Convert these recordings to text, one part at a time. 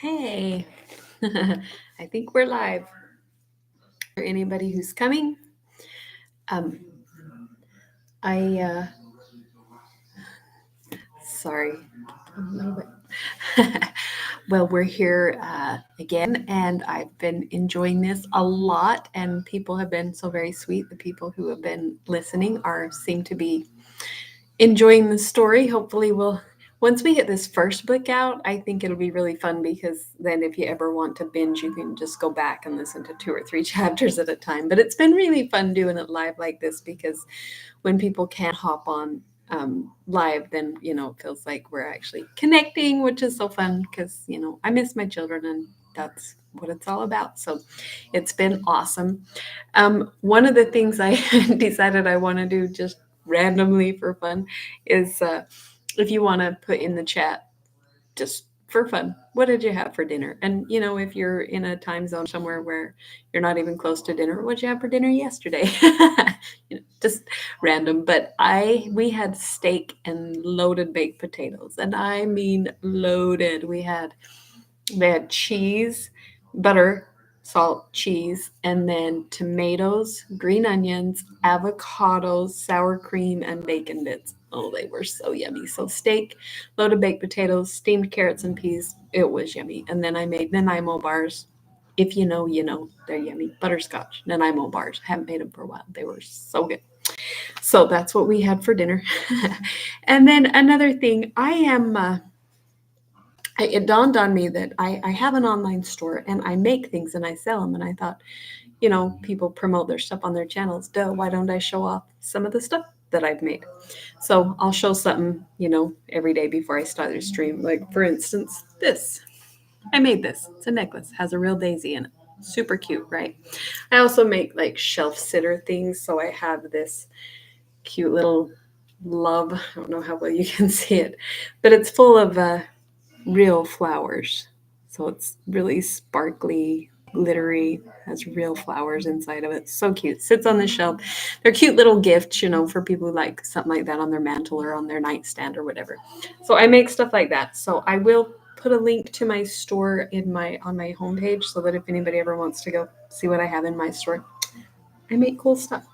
Hey, I think we're live. For anybody who's coming, um, I sorry, a little bit. Well, we're here again, and I've been enjoying this a lot. And people have been so very sweet. The people who have been listening are seem to be enjoying the story. Hopefully, we'll once we get this first book out, I think it'll be really fun because then if you ever want to binge, you can just go back and listen to two or three chapters at a time. But it's been really fun doing it live like this because when people can't hop on live, then it feels like we're actually connecting, which is so fun because I miss my children and that's what it's all about. So it's been awesome. One of the things I decided I want to do just randomly for fun is if you want to put in the chat just for fun, what did you have for dinner? And if you're in a time zone somewhere where you're not even close to dinner, what'd you have for dinner yesterday? Just random. But we had steak and loaded baked potatoes, and I mean loaded. They had cheese, butter, salt, cheese, and then tomatoes, green onions, avocados, sour cream, and bacon bits. Oh, they were so yummy. So steak, loaded baked potatoes, steamed carrots and peas. It was yummy. And then I made Nanaimo bars. If you know, you know. They're yummy. Butterscotch Nanaimo bars. I haven't made them for a while. They were so good. So that's what we had for dinner. And then another thing, it dawned on me that I have an online store and I make things and I sell them. And I thought, people promote their stuff on their channels. Duh, why don't I show off some of the stuff that I've made? So I'll show something, every day before I start the stream. Like, for instance, this. I made this. It's a necklace, has a real daisy in it. Super cute, right? I also make like shelf sitter things. So I have this cute little love. I don't know how well you can see it, but it's full of real flowers. So it's really sparkly, glittery, has real flowers inside of it. So cute. Sits on the shelf. They're cute little gifts, for people who like something like that on their mantle or on their nightstand or whatever. So I make stuff like that. So I will put a link to my store on my homepage so that if anybody ever wants to go see what I have in my store, I make cool stuff.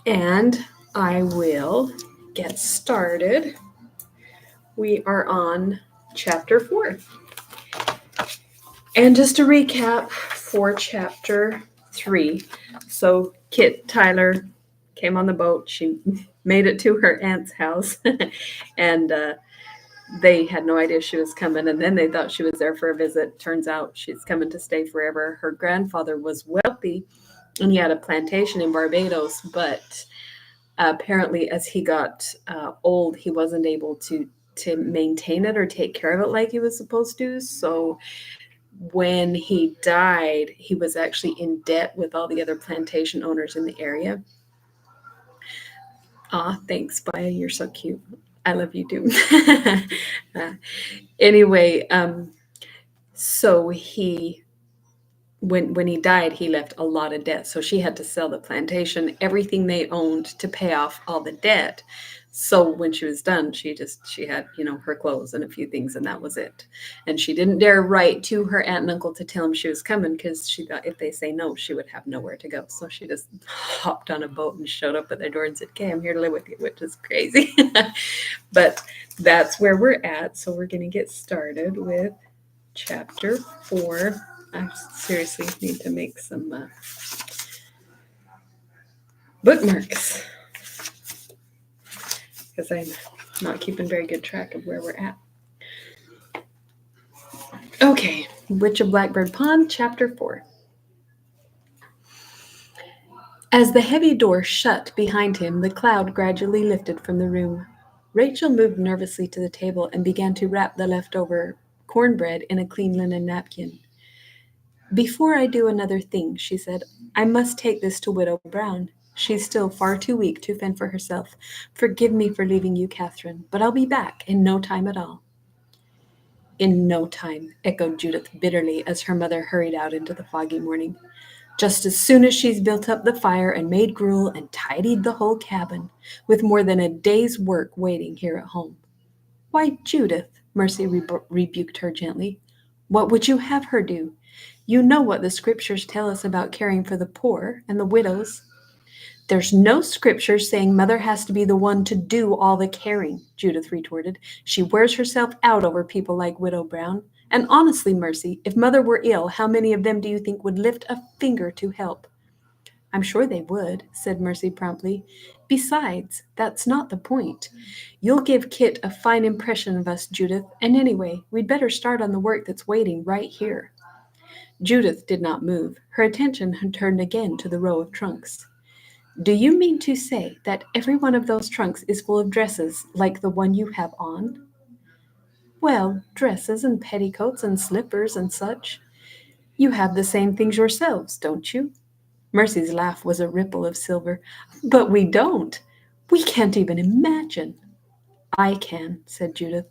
And I will get started. We are on chapter 4. And just to recap for chapter 3. So Kit Tyler came on the boat. She made it to her aunt's house. And they had no idea she was coming. And then they thought she was there for a visit. Turns out she's coming to stay forever. Her grandfather was wealthy and he had a plantation in Barbados. But apparently as he got old, he wasn't able to maintain it or take care of it like he was supposed to. So when he died, he was actually in debt with all the other plantation owners in the area. Thanks, Baya. You're so cute. I love you too. Anyway, so when he died, he left a lot of debt. So she had to sell the plantation, everything they owned to pay off all the debt. So when she was done, she had, her clothes and a few things, and that was it. And she didn't dare write to her aunt and uncle to tell them she was coming because she thought if they say no, she would have nowhere to go. So she just hopped on a boat and showed up at their door and said, okay, I'm here to live with you, which is crazy. But that's where we're at. So we're going to get started with chapter 4. I seriously need to make some bookmarks because I'm not keeping very good track of where we're at. Okay, Witch of Blackbird Pond, chapter 4. As the heavy door shut behind him, the cloud gradually lifted from the room. Rachel moved nervously to the table and began to wrap the leftover cornbread in a clean linen napkin. Before I do another thing, she said, I must take this to Widow Brown. She's still far too weak to fend for herself. Forgive me for leaving you, Catherine, but I'll be back in no time at all. In no time, echoed Judith bitterly as her mother hurried out into the foggy morning. Just as soon as she's built up the fire and made gruel and tidied the whole cabin, with more than a day's work waiting here at home. Why, Judith, Mercy rebuked her gently. What would you have her do? You know what the scriptures tell us about caring for the poor and the widows. There's no scripture saying mother has to be the one to do all the caring, Judith retorted. She wears herself out over people like Widow Brown. And honestly, Mercy, if mother were ill, how many of them do you think would lift a finger to help? I'm sure they would, said Mercy promptly. Besides, that's not the point. You'll give Kit a fine impression of us, Judith, and anyway, we'd better start on the work that's waiting right here. Judith did not move. Her attention had turned again to the row of trunks. Do you mean to say that every one of those trunks is full of dresses like the one you have on? Well, dresses and petticoats and slippers and such. You have the same things yourselves, don't you? Mercy's laugh was a ripple of silver. But we don't. We can't even imagine. I can, said Judith.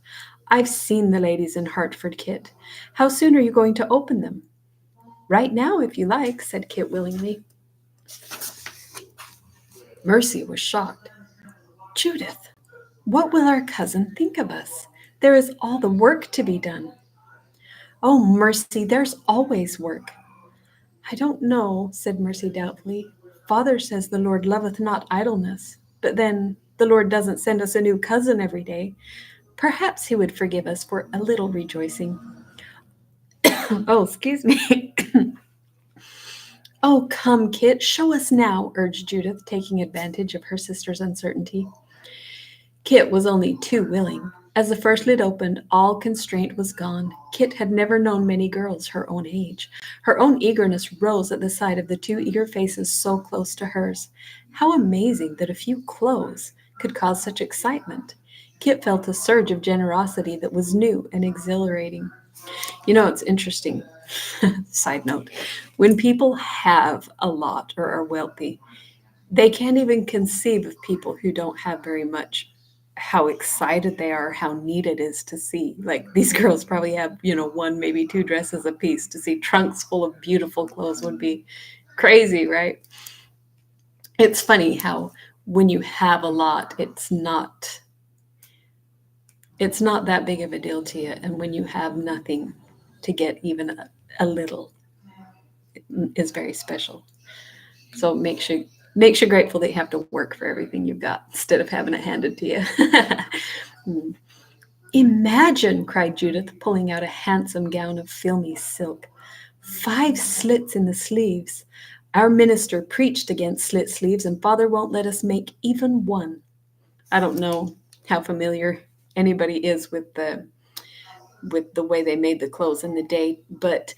I've seen the ladies in Hartford, Kit. How soon are you going to open them? Right now, if you like, said Kit willingly. Mercy was shocked. Judith, what will our cousin think of us? There is all the work to be done. Oh, Mercy, there's always work. I don't know, said Mercy doubtfully. Father says the Lord loveth not idleness, but then the Lord doesn't send us a new cousin every day. Perhaps he would forgive us for a little rejoicing. Oh, excuse me. Oh, come, Kit, show us now, urged Judith, taking advantage of her sister's uncertainty. Kit was only too willing. As the first lid opened, all constraint was gone. Kit had never known many girls her own age. Her own eagerness rose at the sight of the two eager faces so close to hers. How amazing that a few clothes could cause such excitement. Kit felt a surge of generosity that was new and exhilarating. You know, it's interesting. Side note, when people have a lot or are wealthy, they can't even conceive of people who don't have very much, how excited they are, how neat it is to see. Like these girls probably have, one, maybe two dresses apiece. To see trunks full of beautiful clothes would be crazy, right? It's funny how when you have a lot, it's not that big of a deal to you. And when you have nothing, to get even a little is very special. So it makes you grateful that you have to work for everything you've got instead of having it handed to you. Imagine, cried Judith, pulling out a handsome gown of filmy silk. 5 slits in the sleeves. Our minister preached against slit sleeves, and Father won't let us make even one. I don't know how familiar anybody is with the way they made the clothes in the day, but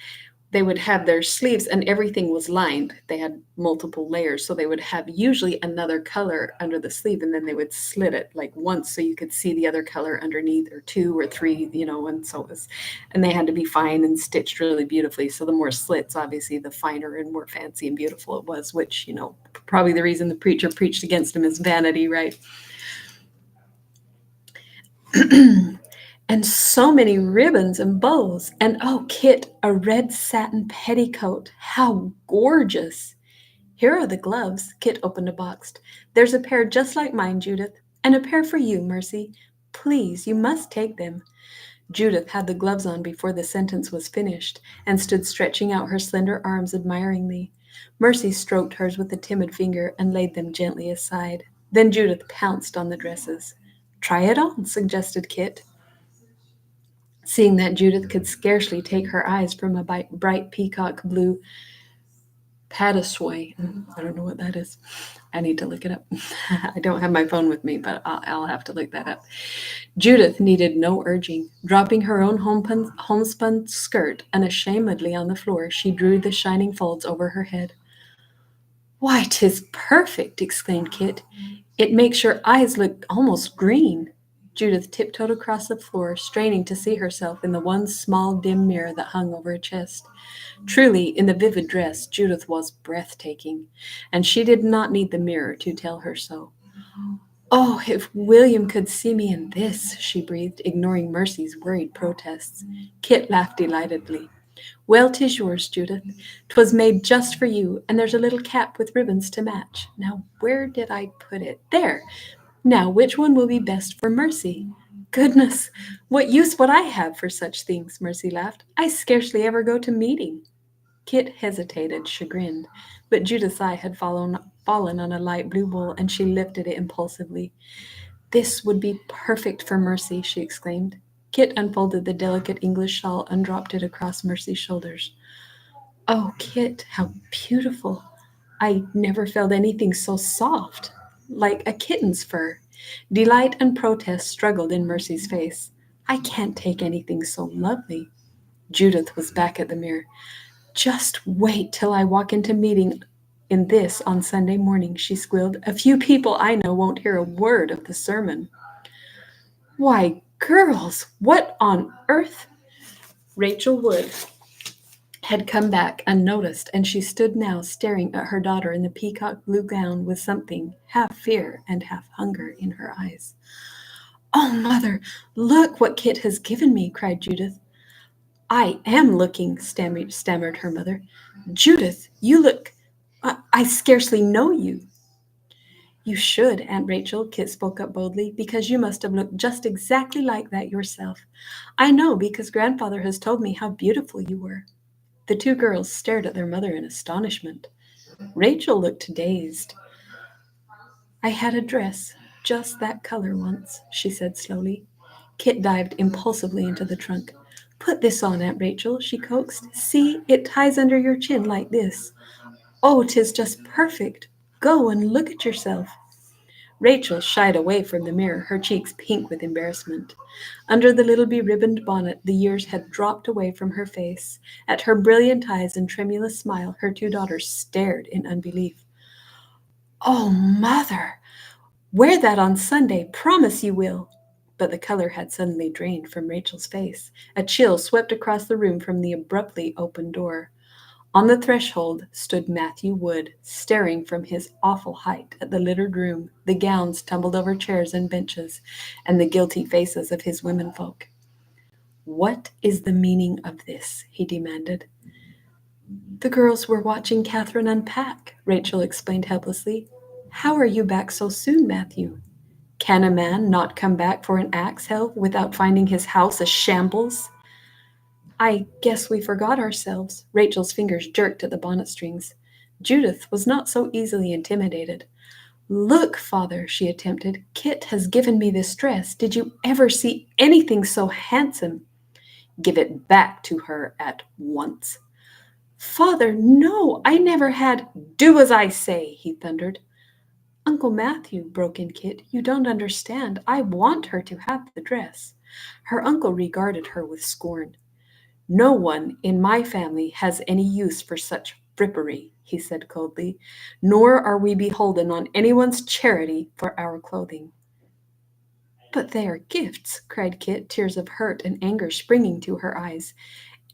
they would have their sleeves and everything was lined. They had multiple layers, so they would have usually another color under the sleeve, and then they would slit it like once so you could see the other color underneath, or 2 or 3, and so it was, and they had to be fine and stitched really beautifully. So the more slits, obviously, the finer and more fancy and beautiful it was, which, probably the reason the preacher preached against them is vanity, right? And so many ribbons and bows. And oh, Kit, a red satin petticoat. How gorgeous. Here are the gloves. Kit opened a box. There's a pair just like mine, Judith, and a pair for you, Mercy. Please, you must take them. Judith had the gloves on before the sentence was finished and stood stretching out her slender arms admiringly. Mercy stroked hers with a timid finger and laid them gently aside. Then Judith pounced on the dresses. Try it on, suggested Kit. Seeing that Judith could scarcely take her eyes from a bright peacock blue patassoy. I don't know what that is. I need to look it up. I don't have my phone with me, but I'll have to look that up. Judith needed no urging. Dropping her own homespun skirt unashamedly on the floor, she drew the shining folds over her head. Why, 'tis perfect, exclaimed Kit. It makes your eyes look almost green. Judith tiptoed across the floor, straining to see herself in the one small dim mirror that hung over her chest. Truly, in the vivid dress, Judith was breathtaking, and she did not need the mirror to tell her so. Oh, if William could see me in this, she breathed, ignoring Mercy's worried protests. Kit laughed delightedly. Well, 'tis yours, Judith. 'Twas made just for you, and there's a little cap with ribbons to match. Now, where did I put it? There! Now, which one will be best for Mercy? Goodness, what use would I have for such things? Mercy laughed. I scarcely ever go to meeting. Kit hesitated, chagrined, but Judith's eye had fallen on a light blue bowl, and she lifted it impulsively. This would be perfect for Mercy, she exclaimed. Kit unfolded the delicate English shawl and dropped it across Mercy's shoulders. Oh, Kit, how beautiful! I never felt anything so soft, like a kitten's fur. Delight and protest struggled in Mercy's face. I can't take anything so lovely. Judith was back at the mirror. Just wait till I walk into meeting in this on Sunday morning, she squealed. A few people I know won't hear a word of the sermon. Why, girls, what on earth? Rachel Wood had come back unnoticed, and she stood now staring at her daughter in the peacock blue gown with something half fear and half hunger in her eyes. Oh, Mother, look what Kit has given me, cried Judith. I am looking, stammered her mother. Judith, you look... I scarcely know you. You should, Aunt Rachel, Kit spoke up boldly, because you must have looked just exactly like that yourself. I know, because Grandfather has told me how beautiful you were. The two girls stared at their mother in astonishment. Rachel looked dazed. I had a dress, just that color once, she said slowly. Kit dived impulsively into the trunk. Put this on, Aunt Rachel, she coaxed. See, it ties under your chin like this. Oh, 'tis just perfect. Go and look at yourself. Rachel shied away from the mirror, her cheeks pink with embarrassment. Under the little beribboned bonnet, the years had dropped away from her face. At her brilliant eyes and tremulous smile, her two daughters stared in unbelief. Oh, Mother, wear that on Sunday. Promise you will. But the color had suddenly drained from Rachel's face. A chill swept across the room from the abruptly opened door. On the threshold stood Matthew Wood, staring from his awful height at the littered room, the gowns tumbled over chairs and benches, and the guilty faces of his womenfolk. What is the meaning of this? He demanded. The girls were watching Catherine unpack, Rachel explained helplessly. How are you back so soon, Matthew? Can a man not come back for an axe helve without finding his house a shambles? I guess we forgot ourselves. Rachel's fingers jerked at the bonnet strings. Judith was not so easily intimidated. Look, Father, she attempted. Kit has given me this dress. Did you ever see anything so handsome? Give it back to her at once. Father, no, I never had. Do as I say, he thundered. Uncle Matthew, broke in Kit, you don't understand. I want her to have the dress. Her uncle regarded her with scorn. No one in my family has any use for such frippery, he said coldly, nor are we beholden on anyone's charity for our clothing. But they are gifts, cried Kit, tears of hurt and anger springing to her eyes.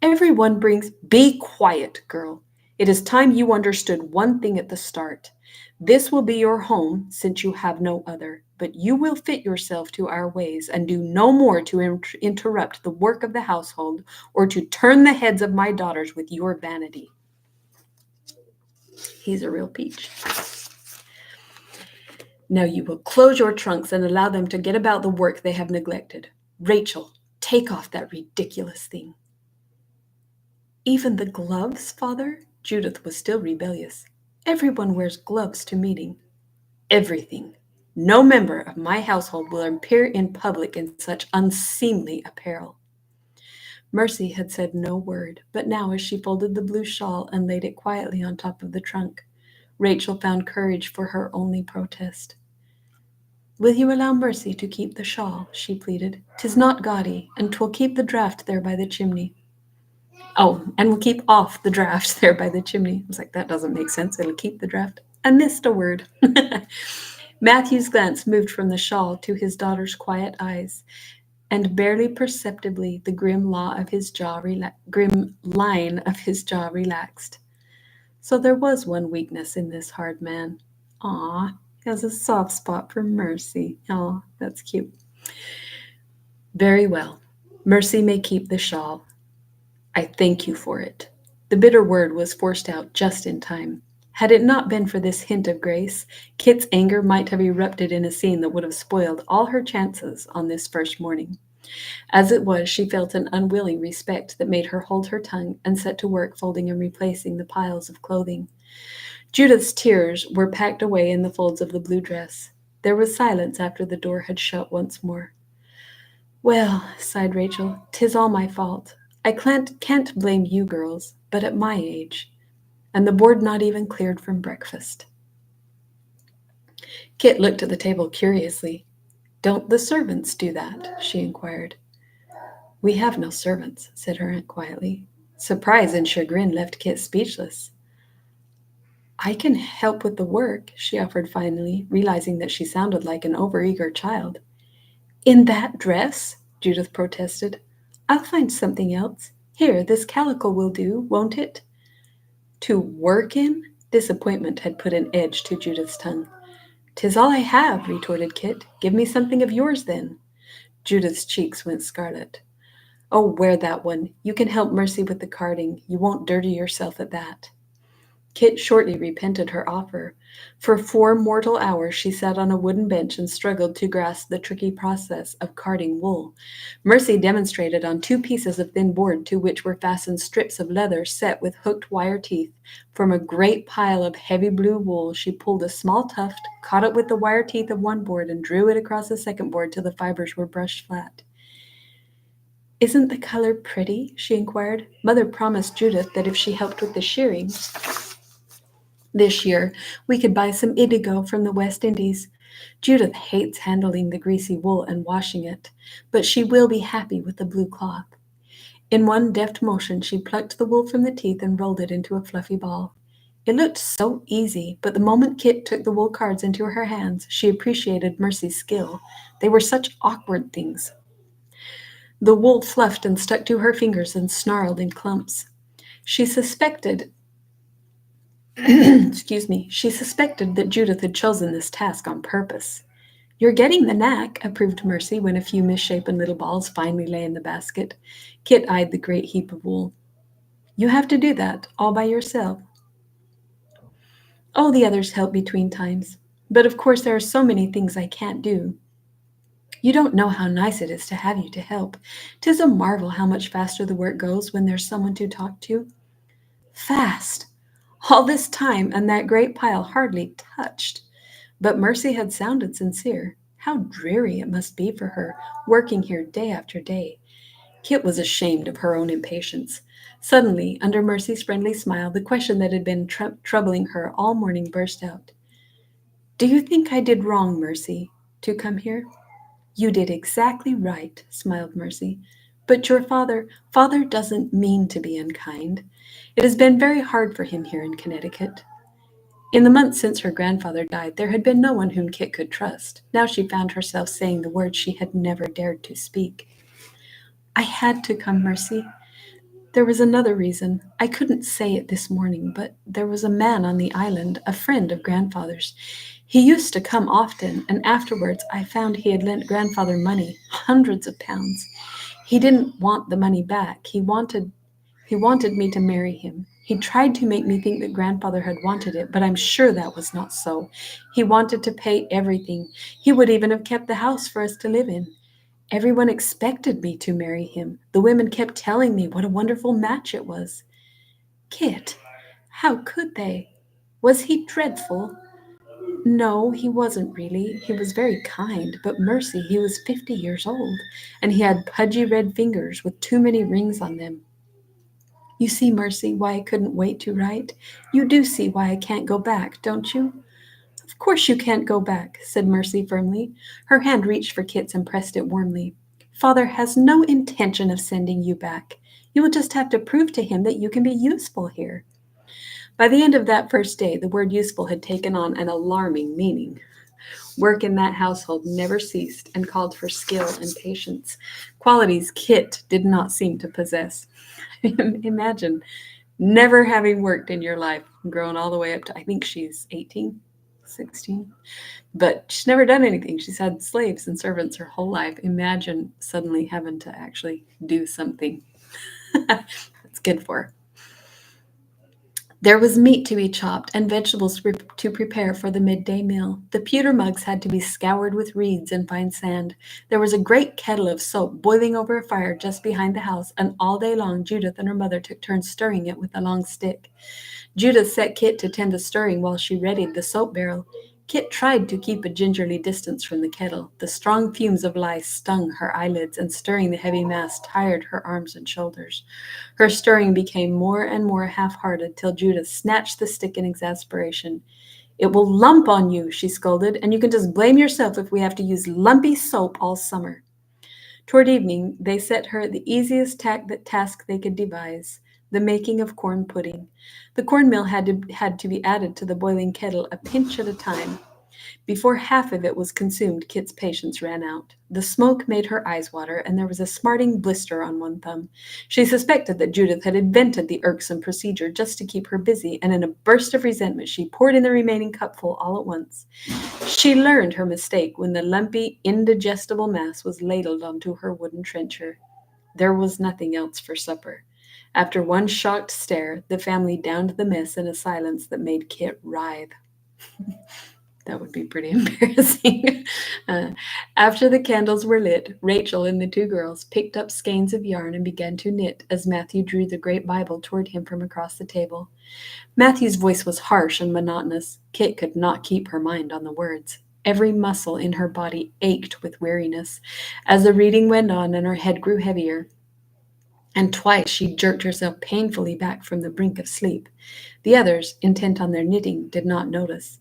Everyone brings... Be quiet, girl. It is time you understood one thing at the start. This will be your home, since you have no other, but you will fit yourself to our ways and do no more to interrupt the work of the household or to turn the heads of my daughters with your vanity. He's a real peach. Now you will close your trunks and allow them to get about the work they have neglected. Rachel, take off that ridiculous thing. Even the gloves, Father? Judith was still rebellious. Everyone wears gloves to meeting. Everything. No member of my household will appear in public in such unseemly apparel. Mercy had said no word, but now as she folded the blue shawl and laid it quietly on top of the trunk, Rachel found courage for her only protest. Will you allow Mercy to keep the shawl? She pleaded. 'Tis not gaudy, and 'twill keep the draught there by the chimney. Oh, and we'll keep off the draft there by the chimney. I was like, that doesn't make sense. It'll keep the draft. I missed a word. Matthew's glance moved from the shawl to his daughter's quiet eyes, and barely perceptibly the grim line of his jaw relaxed. So there was one weakness in this hard man. Aw, he has a soft spot for Mercy. Aw, that's cute. Very well. Mercy may keep the shawl. I thank you for it. The bitter word was forced out just in time. Had it not been for this hint of grace, Kit's anger might have erupted in a scene that would have spoiled all her chances on this first morning. As it was, she felt an unwilling respect that made her hold her tongue and set to work folding and replacing the piles of clothing. Judith's tears were packed away in the folds of the blue dress. There was silence after the door had shut once more. Well, sighed Rachel, 'tis all my fault. I can't blame you girls, but at my age. And the board not even cleared from breakfast. Kit looked at the table curiously. Don't the servants do that? She inquired. We have no servants, said her aunt quietly. Surprise and chagrin left Kit speechless. I can help with the work, she offered finally, realizing that she sounded like an overeager child. In that dress? Judith protested. I'll find something else. Here, this calico will do, won't it? To work in? Disappointment had put an edge to Judith's tongue. 'Tis all I have, retorted Kit. Give me something of yours, then. Judith's cheeks went scarlet. Oh, wear that one. You can help Mercy with the carding. You won't dirty yourself at that. Kit shortly repented her offer. For 4 mortal hours she sat on a wooden bench and struggled to grasp the tricky process of carding wool. Mercy demonstrated on 2 pieces of thin board to which were fastened strips of leather set with hooked wire teeth. From a great pile of heavy blue wool she pulled a small tuft, caught it with the wire teeth of one board, and drew it across the second board till the fibers were brushed flat. Isn't the color pretty? She inquired. Mother promised Judith that if she helped with the shearing this year, we could buy some indigo from the West Indies. Judith hates handling the greasy wool and washing it, but she will be happy with the blue cloth. In one deft motion, she plucked the wool from the teeth and rolled it into a fluffy ball. It looked so easy, but the moment Kit took the wool cards into her hands, she appreciated Mercy's skill. They were such awkward things. The wool fluffed and stuck to her fingers and snarled in clumps. She suspected she suspected that Judith had chosen this task on purpose. You're getting the knack, approved Mercy when a few misshapen little balls finally lay in the basket. Kit eyed the great heap of wool. You have to do that, all by yourself. Oh, the others help between times. But of course there are so many things I can't do. You don't know how nice it is to have you to help. 'Tis a marvel how much faster the work goes when there's someone to talk to. Fast! All this time, and that great pile hardly touched. But Mercy had sounded sincere. How dreary it must be for her, working here day after day. Kit was ashamed of her own impatience. Suddenly, under Mercy's friendly smile, the question that had been troubling her all morning burst out. Do you think I did wrong, Mercy, to come here? You did exactly right, smiled Mercy. But your father doesn't mean to be unkind. It has been very hard for him here in Connecticut. In the months since her grandfather died, there had been no one whom Kit could trust. Now she found herself saying the words she had never dared to speak. I had to come, Mercy. There was another reason. I couldn't say it this morning, but there was a man on the island, a friend of grandfather's. He used to come often, and afterwards I found he had lent grandfather money, hundreds of pounds. He didn't want the money back. He wanted me to marry him. He tried to make me think that grandfather had wanted it, but I'm sure that was not so. He wanted to pay everything. He would even have kept the house for us to live in. Everyone expected me to marry him. The women kept telling me what a wonderful match it was. Kit, how could they? Was he dreadful? No, he wasn't really. He was very kind, but Mercy, he was 50 years old, and he had pudgy red fingers with too many rings on them. You see, Mercy, why I couldn't wait to write? You do see why I can't go back, don't you? Of course you can't go back, said Mercy firmly. Her hand reached for Kit's and pressed it warmly. Father has no intention of sending you back. You will just have to prove to him that you can be useful here. By the end of that first day, the word useful had taken on an alarming meaning. Work in that household never ceased and called for skill and patience, qualities Kit did not seem to possess. Imagine never having worked in your life, grown all the way up to, I think she's 18, 16. But she's never done anything. She's had slaves and servants her whole life. Imagine suddenly having to actually do something. That's good for her. There was meat to be chopped and vegetables to prepare for the midday meal. The pewter mugs had to be scoured with reeds and fine sand. There was a great kettle of soap boiling over a fire just behind the house, and all day long Judith and her mother took turns stirring it with a long stick. Judith set Kit to tend the stirring while she readied the soap barrel. Kit tried to keep a gingerly distance from the kettle. The strong fumes of lye stung her eyelids, and stirring the heavy mass tired her arms and shoulders. Her stirring became more and more half-hearted till Judith snatched the stick in exasperation. "It will lump on you," she scolded, "and you can just blame yourself if we have to use lumpy soap all summer." Toward evening, they set her the easiest task they could devise, the making of corn pudding. The cornmeal had to be added to the boiling kettle a pinch at a time. Before half of it was consumed, Kit's patience ran out. The smoke made her eyes water, and there was a smarting blister on one thumb. She suspected that Judith had invented the irksome procedure just to keep her busy, and in a burst of resentment she poured in the remaining cupful all at once. She learned her mistake when the lumpy, indigestible mass was ladled onto her wooden trencher. There was nothing else for supper. After one shocked stare, the family downed the mess in a silence that made Kit writhe. That would be pretty embarrassing. After the candles were lit, Rachel and the two girls picked up skeins of yarn and began to knit as Matthew drew the great Bible toward him from across the table. Matthew's voice was harsh and monotonous. Kit could not keep her mind on the words. Every muscle in her body ached with weariness. As the reading went on and her head grew heavier, and twice she jerked herself painfully back from the brink of sleep. The others, intent on their knitting, did not notice.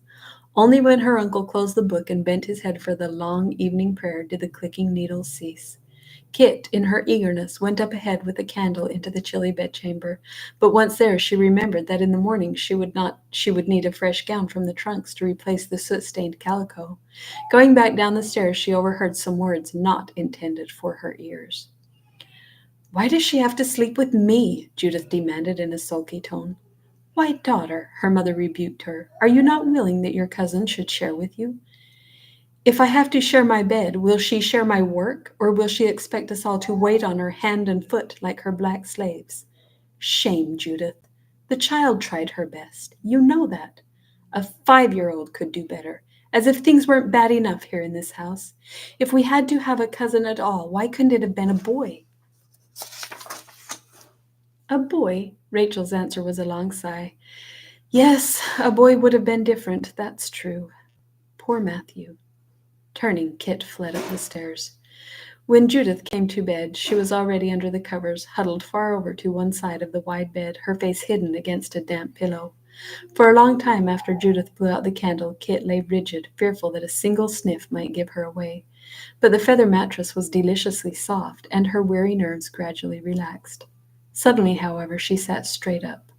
Only when her uncle closed the book and bent his head for the long evening prayer did the clicking needles cease. Kit, in her eagerness, went up ahead with a candle into the chilly bedchamber, but once there she remembered that in the morning she would need a fresh gown from the trunks to replace the soot-stained calico. Going back down the stairs, she overheard some words not intended for her ears. "Why does she have to sleep with me?" Judith demanded in a sulky tone. "Why, daughter," her mother rebuked her, "are you not willing that your cousin should share with you? If I have to share my bed, will she share my work, or will she expect us all to wait on her hand and foot like her black slaves? Shame, Judith. The child tried her best. You know that. A 5-year-old could do better, as if things weren't bad enough here in this house. If we had to have a cousin at all, why couldn't it have been a boy?" "A boy?" Rachel's answer was a long sigh. "Yes, a boy would have been different, that's true. Poor Matthew." Turning, Kit fled up the stairs. When Judith came to bed, she was already under the covers, huddled far over to one side of the wide bed, her face hidden against a damp pillow. For a long time after Judith blew out the candle, Kit lay rigid, fearful that a single sniff might give her away. But the feather mattress was deliciously soft, and her weary nerves gradually relaxed. Suddenly, however, she sat straight up.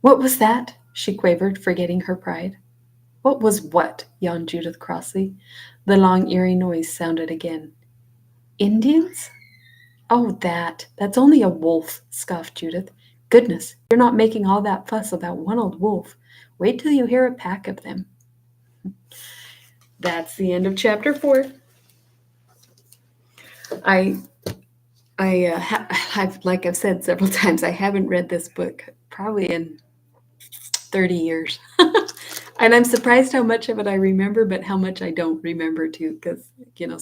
"What was that?" she quavered, forgetting her pride. "What was what?" yawned Judith crossly. The long, eerie noise sounded again. "Indians?" "Oh, that's only a wolf," scoffed Judith. "Goodness, you're not making all that fuss about one old wolf. Wait till you hear a pack of them." That's the end of chapter 4. I've, like I've said several times, I haven't read this book probably in 30 years. And I'm surprised how much of it I remember, but how much I don't remember too, because,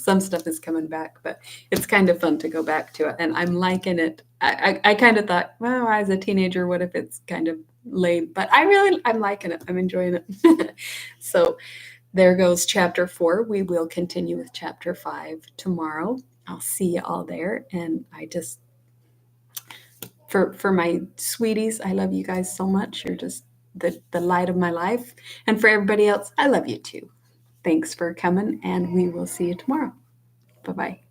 some stuff is coming back, but it's kind of fun to go back to it. And I'm liking it. I kind of thought, well, as a teenager, what if it's kind of lame? But I'm liking it. I'm enjoying it. So there goes chapter 4. We will continue with chapter 5 tomorrow. I'll see you all there. And I just, for my sweeties, I love you guys so much. You're just the light of my life. And for everybody else, I love you too. Thanks for coming, and we will see you tomorrow. Bye-bye.